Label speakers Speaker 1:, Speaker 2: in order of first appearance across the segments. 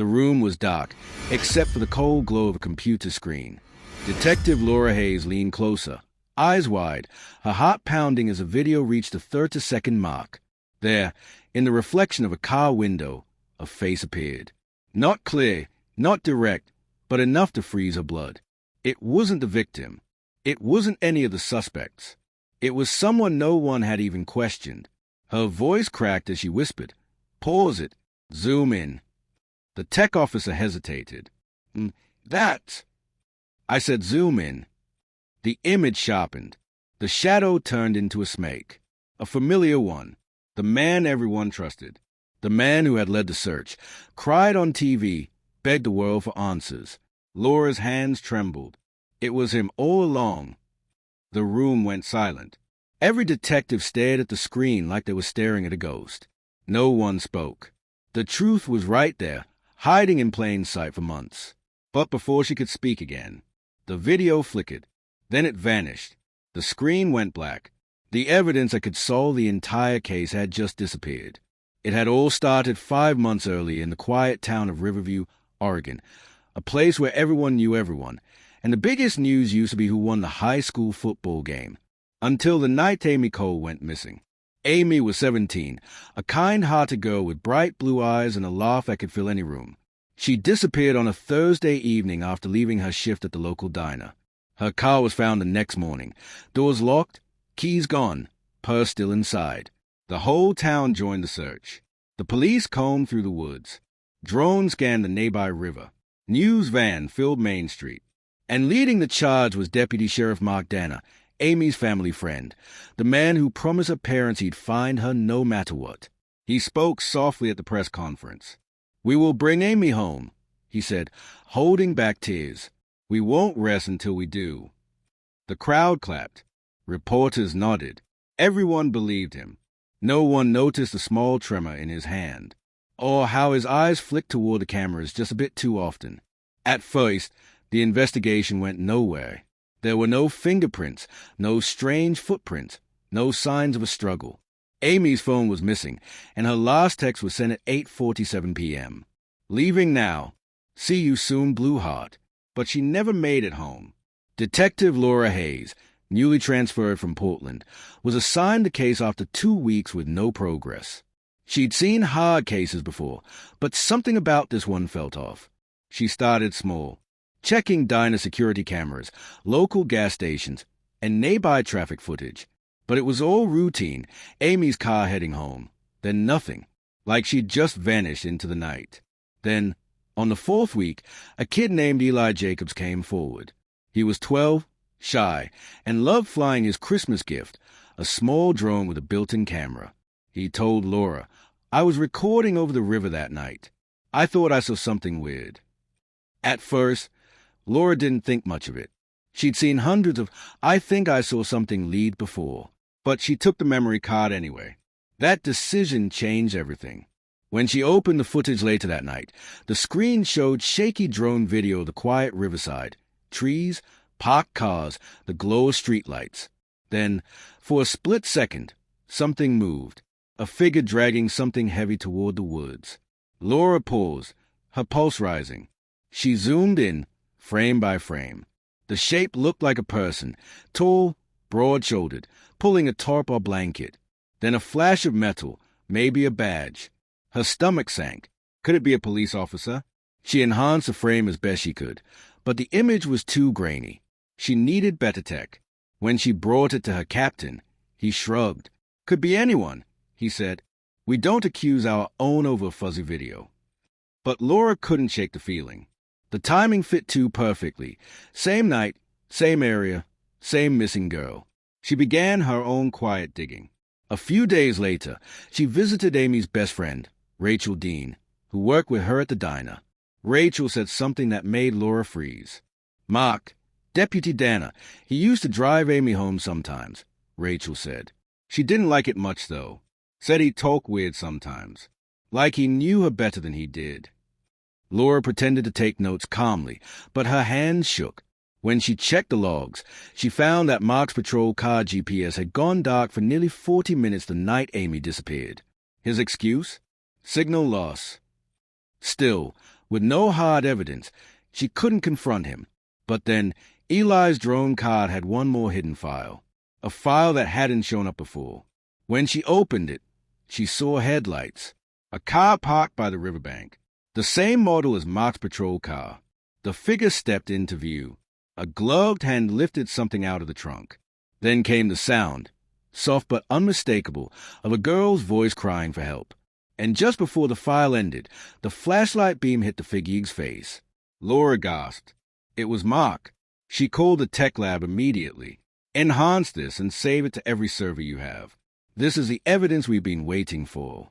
Speaker 1: The room was dark, except for the cold glow of a computer screen. Detective Laura Hayes leaned closer, eyes wide, her heart pounding as the video reached the 30-second mark. There, in the reflection of a car window, a face appeared. Not clear, not direct, but enough to freeze her blood. It wasn't the victim. It wasn't any of the suspects. It was someone no one had even questioned. Her voice cracked as she whispered, "Pause it. Zoom in." The tech officer hesitated. That. I said zoom in. The image sharpened. The shadow turned into a snake. A familiar one. The man everyone trusted. The man who had led the search. Cried on TV, begged the world for answers. Laura's hands trembled. It was him all along. The room went silent. Every detective stared at the screen like they were staring at a ghost. No one spoke. The truth was right there, hiding in plain sight for months. But before she could speak again, the video flickered. Then it vanished. The screen went black. The evidence that could solve the entire case had just disappeared. It had all started 5 months earlier in the quiet town of Riverview, Oregon, a place where everyone knew everyone, and the biggest news used to be who won the high school football game, until the night Amy Cole went missing. Amy was 17, a kind-hearted girl with bright blue eyes and a laugh that could fill any room. She disappeared on a Thursday evening after leaving her shift at the local diner. Her car was found the next morning, doors locked, keys gone, purse still inside. The whole town joined the search. The police combed through the woods. Drones scanned the nearby river. News van filled Main Street. And leading the charge was Deputy Sheriff Mark Danner, Amy's family friend, the man who promised her parents he'd find her no matter what. He spoke softly at the press conference. "We will bring Amy home," he said, holding back tears. "We won't rest until we do." The crowd clapped. Reporters nodded. Everyone believed him. No one noticed the small tremor in his hand, or how his eyes flicked toward the cameras just a bit too often. At first, the investigation went nowhere. There were no fingerprints, no strange footprints, no signs of a struggle. Amy's phone was missing, and her last text was sent at 8:47 p.m. "Leaving now. See you soon, Blue Heart." But she never made it home. Detective Laura Hayes, newly transferred from Portland, was assigned the case after 2 weeks with no progress. She'd seen hard cases before, but something about this one felt off. She started small, checking diner security cameras, local gas stations, and nearby traffic footage. But it was all routine, Amy's car heading home. Then nothing, like she'd just vanished into the night. Then, on the 4th week, a kid named Eli Jacobs came forward. He was 12, shy, and loved flying his Christmas gift, a small drone with a built-in camera. He told Laura, "I was recording over the river that night. I thought I saw something weird." At first, Laura didn't think much of it. She'd seen hundreds of "I think I saw something" lead before, but she took the memory card anyway. That decision changed everything. When she opened the footage later that night, the screen showed shaky drone video of the quiet riverside, trees, parked cars, the glow of streetlights. Then, for a split second, something moved, a figure dragging something heavy toward the woods. Laura paused, her pulse rising. She zoomed in, frame by frame. The shape looked like a person, tall, broad-shouldered, pulling a tarp or blanket. Then a flash of metal, maybe a badge. Her stomach sank. Could it be a police officer? She enhanced the frame as best she could, but the image was too grainy. She needed better tech. When she brought it to her captain, he shrugged. "Could be anyone," he said. "We don't accuse our own over a fuzzy video." But Laura couldn't shake the feeling. The timing fit too perfectly. Same night, same area, same missing girl. She began her own quiet digging. A few days later, she visited Amy's best friend, Rachel Dean, who worked with her at the diner. Rachel said something that made Laura freeze. "Mark, Deputy Danner, he used to drive Amy home sometimes," Rachel said. She didn't like it much, though. Said he'd talk weird sometimes, like he knew her better than he did. Laura pretended to take notes calmly, but her hands shook. When she checked the logs, she found that Mark's patrol car GPS had gone dark for nearly 40 minutes the night Amy disappeared. His excuse? Signal loss. Still, With no hard evidence, she couldn't confront him. But then, Eli's drone card had one more hidden file. A file that hadn't shown up before. When she opened it, she saw headlights. A car parked by the riverbank. The same model as Mark's patrol car. The figure stepped into view. A gloved hand lifted something out of the trunk. Then came the sound, soft but unmistakable, of a girl's voice crying for help. And just before the file ended, the flashlight beam hit the figure's face. Laura gasped. It was Mark. She called the tech lab immediately. Enhance this and save it to every server you have. This is the evidence we've been waiting for.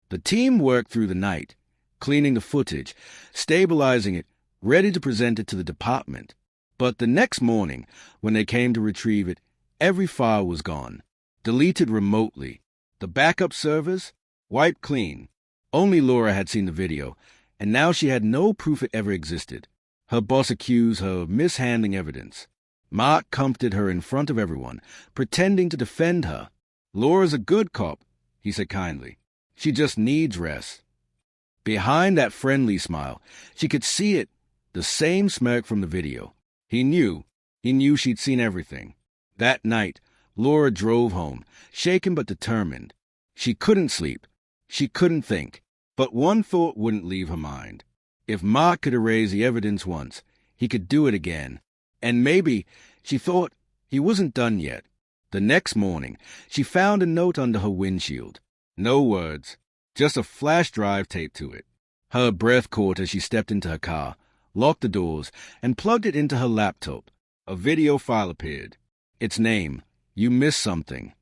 Speaker 1: The team worked through the night, cleaning the footage, stabilizing it, ready to present it to the department. But the next morning, when they came to retrieve it, every file was gone, deleted remotely. The backup servers, wiped clean. Only Laura had seen the video, and now she had no proof it ever existed. Her boss accused her of mishandling evidence. Mark comforted her in front of everyone, pretending to defend her. Laura's a good cop, he said kindly. She just needs rest. Behind that friendly smile, she could see it, the same smirk from the video. He knew she'd seen everything. That night, Laura drove home, shaken but determined. She couldn't sleep. She couldn't think. But one thought wouldn't leave her mind. If Mark could erase the evidence once, he could do it again. And maybe, she thought, he wasn't done yet. The next morning, she found a note under her windshield. No words, just a flash drive taped to it. Her breath caught as she stepped into her car, locked the doors, and plugged it into her laptop. A video file appeared. Its name, You Missed Something.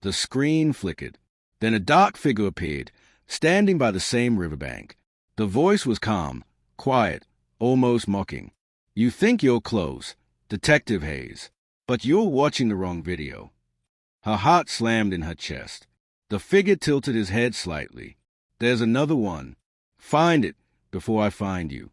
Speaker 1: The screen flickered. Then a dark figure appeared, standing by the same riverbank. The voice was calm, quiet, almost mocking. You think you're close, Detective Hayes, but you're watching the wrong video. Her heart slammed in her chest. The figure tilted his head slightly. There's another one. Find it before I find you.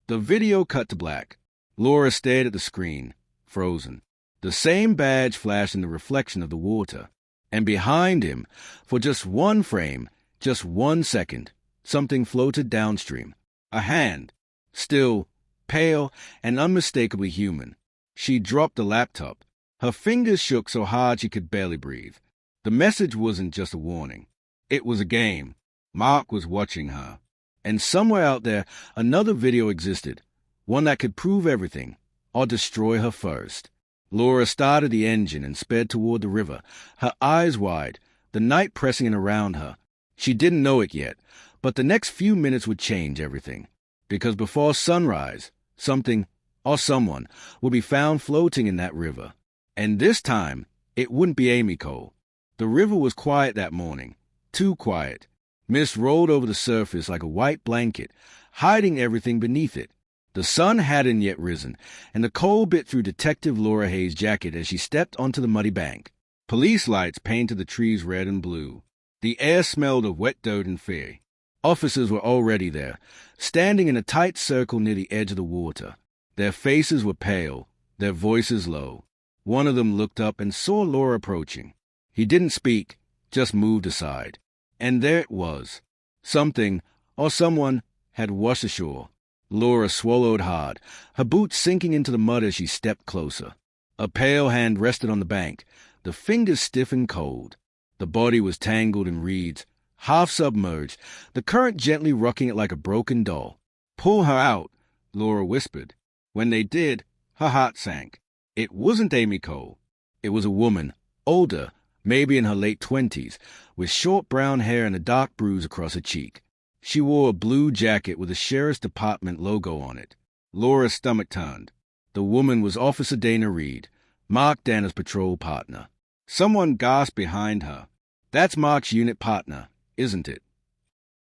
Speaker 1: The video cut to black. Laura stared at the screen, frozen. The same badge flashed in the reflection of the water. And behind him, for just one frame, just 1 second, something floated downstream. A hand, still, pale, and unmistakably human. She dropped the laptop. Her fingers shook so hard she could barely breathe. The message wasn't just a warning. It was a game. Mark was watching her. And somewhere out there, another video existed, one that could prove everything, or destroy her first. Laura started the engine and sped toward the river, her eyes wide, the night pressing in around her. She didn't know it yet, but the next few minutes would change everything. Because before sunrise, something, or someone, would be found floating in that river. And this time, it wouldn't be Amy Cole. The river was quiet that morning, too quiet. Mist rolled over the surface like a white blanket, hiding everything beneath it. The sun hadn't yet risen, and the cold bit through Detective Laura Hayes' jacket as she stepped onto the muddy bank. Police lights painted the trees red and blue. The air smelled of wet dirt and fear. Officers were already there, standing in a tight circle near the edge of the water. Their faces were pale, their voices low. One of them looked up and saw Laura approaching. He didn't speak, just moved aside. And there it was. Something, or someone, had washed ashore. Laura swallowed hard, her boots sinking into the mud as she stepped closer. A pale hand rested on the bank, the fingers stiff and cold. The body was tangled in reeds, half submerged, the current gently rocking it like a broken doll. "Pull her out," Laura whispered. When they did, her heart sank. It wasn't Amy Cole. It was a woman, older, maybe in her late 20s, with short brown hair and a dark bruise across her cheek. She wore a blue jacket with a Sheriff's Department logo on it. Laura's stomach turned. The woman was Officer Dana Reed, Mark Danner's patrol partner. Someone gasped behind her. "That's Mark's unit partner, isn't it?"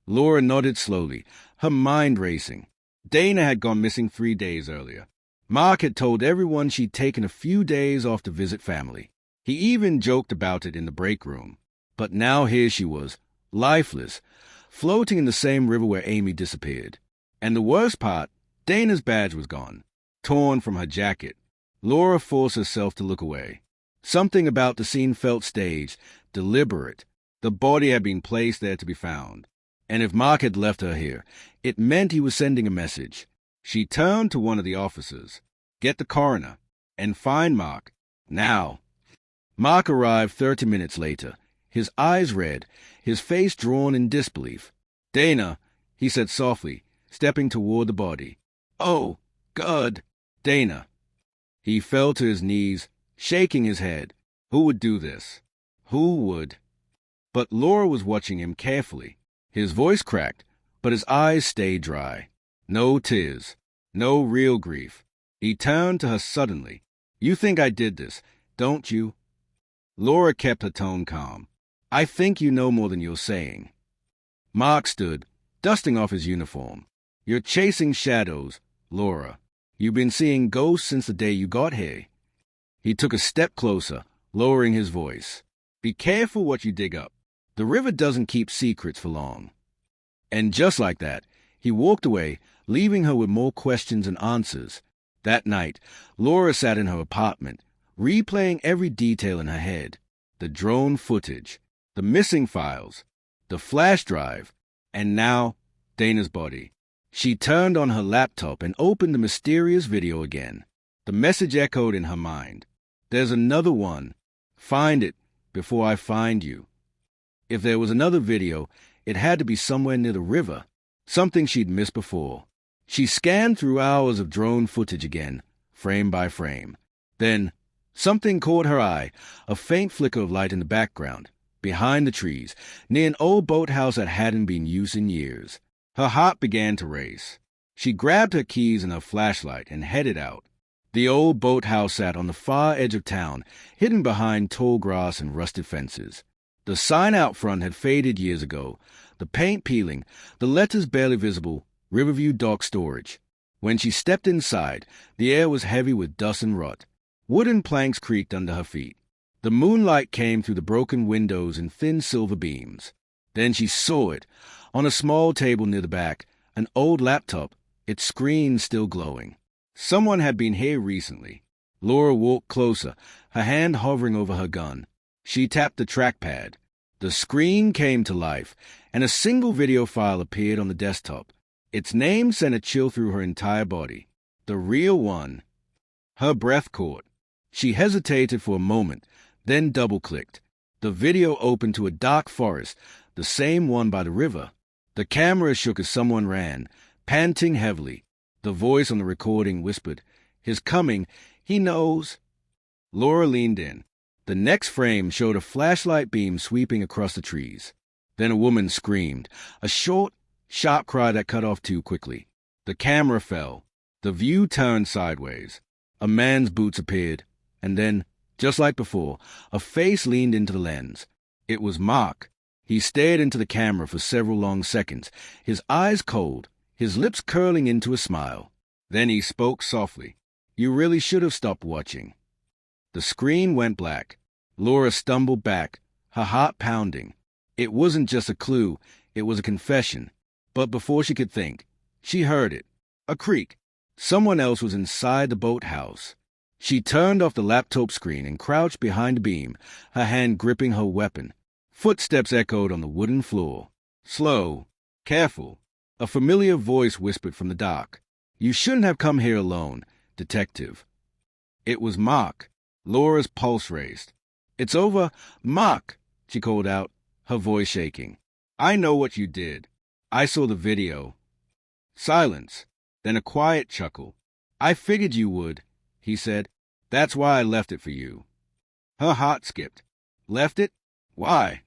Speaker 1: Laura nodded slowly, her mind racing. Dana had gone missing 3 days earlier. Mark had told everyone she'd taken a few days off to visit family. He even joked about it in the break room. But now here she was, lifeless, floating in the same river where Amy disappeared. And the worst part, Dana's badge was gone, torn from her jacket. Laura forced herself to look away. Something about the scene felt staged, deliberate. The body had been placed there to be found. And if Mark had left her here, it meant he was sending a message. She turned to one of the officers. Get the coroner and find Mark. Now. Mark arrived 30 minutes later, his eyes red, his face drawn in disbelief. Dana, he said softly, stepping toward the body. Oh, God, Dana. He fell to his knees, shaking his head. Who would do this? Who would? But Laura was watching him carefully. His voice cracked, but his eyes stayed dry. No tears, no real grief. He turned to her suddenly. You think I did this, don't you? Laura kept her tone calm. I think you know more than you're saying. Mark stood, dusting off his uniform. You're chasing shadows, Laura. You've been seeing ghosts since the day you got here. He took a step closer, lowering his voice. Be careful what you dig up. The river doesn't keep secrets for long. And just like that, he walked away, leaving her with more questions and answers. That night, Laura sat in her apartment, replaying every detail in her head. The drone footage, the missing files, the flash drive, and now, Dana's body. She turned on her laptop and opened the mysterious video again. The message echoed in her mind. There's another one. Find it before I find you. If there was another video, it had to be somewhere near the river, something she'd missed before. She scanned through hours of drone footage again, frame by frame. Then, something caught her eye, a faint flicker of light in the background, behind the trees, near an old boathouse that hadn't been used in years. Her heart began to race. She grabbed her keys and her flashlight and headed out. The old boathouse sat on the far edge of town, hidden behind tall grass and rusted fences. The sign out front had faded years ago, the paint peeling, the letters barely visible, Riverview Dock Storage. When she stepped inside, the air was heavy with dust and rot. Wooden planks creaked under her feet. The moonlight came through the broken windows in thin silver beams. Then she saw it, on a small table near the back, an old laptop, its screen still glowing. Someone had been here recently. Laura walked closer, her hand hovering over her gun. She tapped the trackpad. The screen came to life, and a single video file appeared on the desktop. Its name sent a chill through her entire body. The real one. Her breath caught. She hesitated for a moment, then double-clicked. The video opened to a dark forest, the same one by the river. The camera shook as someone ran, panting heavily. The voice on the recording whispered, "His coming, he knows." Laura leaned in. The next frame showed a flashlight beam sweeping across the trees. Then a woman screamed, a short, sharp cry that cut off too quickly. The camera fell. The view turned sideways. A man's boots appeared, and then, just like before, a face leaned into the lens. It was Mark. He stared into the camera for several long seconds, his eyes cold, his lips curling into a smile. Then he spoke softly. "You really should have stopped watching." The screen went black. Laura stumbled back, her heart pounding. It wasn't just a clue, it was a confession. But before she could think, she heard it. A creak. Someone else was inside the boathouse. She turned off the laptop screen and crouched behind the beam, her hand gripping her weapon. Footsteps echoed on the wooden floor. Slow, careful. A familiar voice whispered from the dark. "You shouldn't have come here alone, detective." It was Mark. Laura's pulse raced. "It's over, Mark," she called out, her voice shaking. "I know what you did. I saw the video." Silence, then a quiet chuckle. "I figured you would," he said. "That's why I left it for you." Her heart skipped. "Left it? Why?"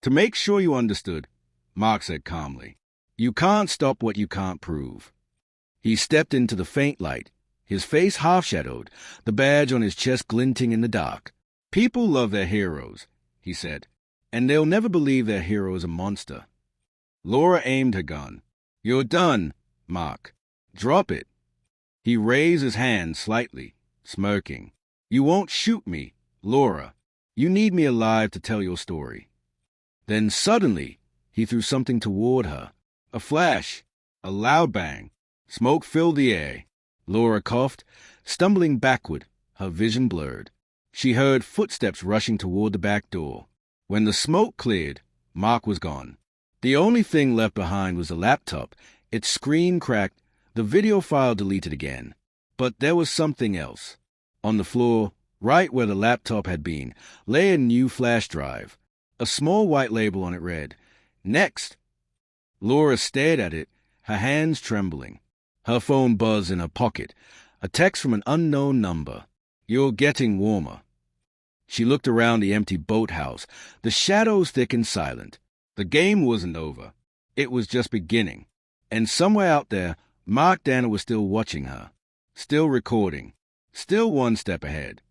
Speaker 1: "To make sure you understood," Mark said calmly. "You can't stop what you can't prove." He stepped into the faint light, his face half-shadowed, the badge on his chest glinting in the dark. "People love their heroes," he said, "and they'll never believe their hero is a monster." Laura aimed her gun. "You're done, Mark. Drop it." He raised his hand slightly, smirking. "You won't shoot me, Laura. You need me alive to tell your story." Then suddenly, he threw something toward her. A flash, a loud bang. Smoke filled the air. Laura coughed, stumbling backward, her vision blurred. She heard footsteps rushing toward the back door. When the smoke cleared, Mark was gone. The only thing left behind was the laptop, its screen cracked, the video file deleted again. But there was something else. On the floor, right where the laptop had been, lay a new flash drive. A small white label on it read, "Next." Laura stared at it, her hands trembling. Her phone buzzed in her pocket. A text from an unknown number. "You're getting warmer." She looked around the empty boathouse. The shadows thick and silent. The game wasn't over. It was just beginning. And somewhere out there, Mark Danner was still watching her. Still recording. Still one step ahead.